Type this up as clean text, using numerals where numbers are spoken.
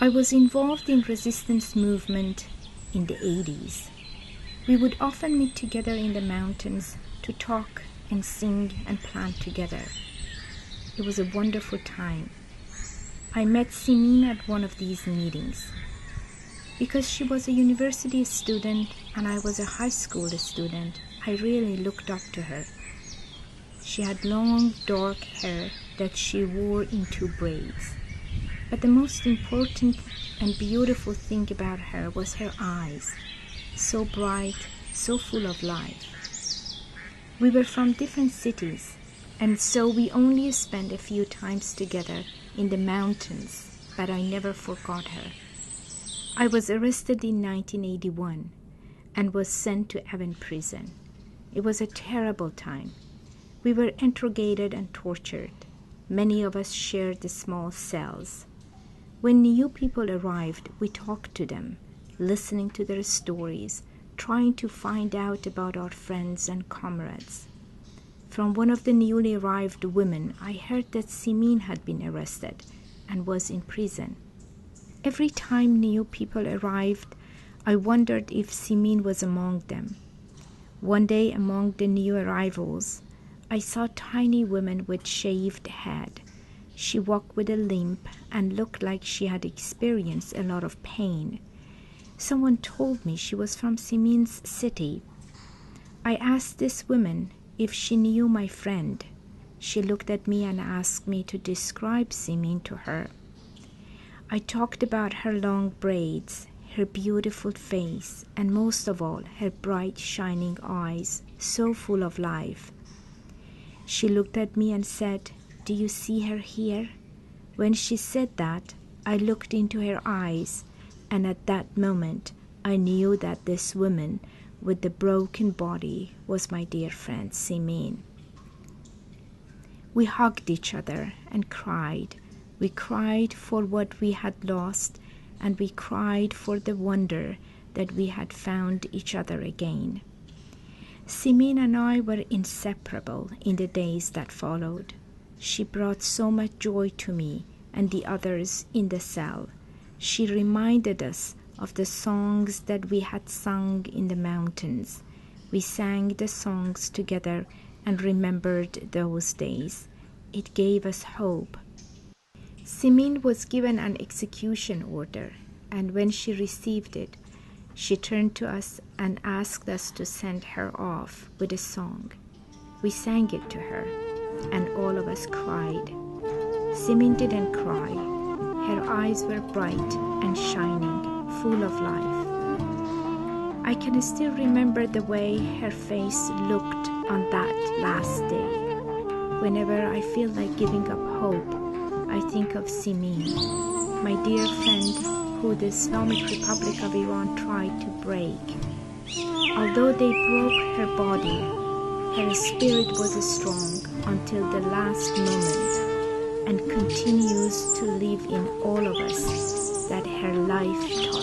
I was involved in resistance movement in the 80s. We would often meet together in the mountains to talk and sing and plan together. It was a wonderful time. I met Simin at one of these meetings. Because she was a university student and I was a high school student, I really looked up to her. She had long, dark hair that she wore in 2 braids. But the most important and beautiful thing about her was her eyes, so bright, so full of life. We were from different cities, and so we only spent a few times together in the mountains, but I never forgot her. I was arrested in 1981 and was sent to Evin Prison. It was a terrible time. We were interrogated and tortured. Many of us shared the small cells. When new people arrived, we talked to them, listening to their stories, trying to find out about our friends and comrades. From one of the newly arrived women, I heard that Simin had been arrested and was in prison. Every time new people arrived, I wondered if Simin was among them. One day among the new arrivals, I saw a tiny woman with shaved head. She walked with a limp and looked like she had experienced a lot of pain. Someone told me she was from Simin's city. I asked this woman if she knew my friend. She looked at me and asked me to describe Simin to her. I talked about her long braids, her beautiful face, and most of all, her bright, shining eyes, so full of life. She looked at me and said, "Do you see her here?" When she said that, I looked into her eyes, and at that moment, I knew that this woman with the broken body was my dear friend Simin. We hugged each other and cried. We cried for what we had lost, and we cried for the wonder that we had found each other again. Simin and I were inseparable in the days that followed. She brought so much joy to me and the others in the cell. She reminded us of the songs that we had sung in the mountains. We sang the songs together and remembered those days. It gave us hope. Simin was given an execution order, and when she received it, she turned to us and asked us to send her off with a song. We sang it to her, and all of us cried. Simin didn't cry. Her eyes were bright and shining, full of life. I can still remember the way her face looked on that last day. Whenever I feel like giving up hope, I think of Simin, my dear friend who the Islamic Republic of Iran tried to break. Although they broke her body, her spirit was strong until the last moment and continues to live in all of us that her life taught.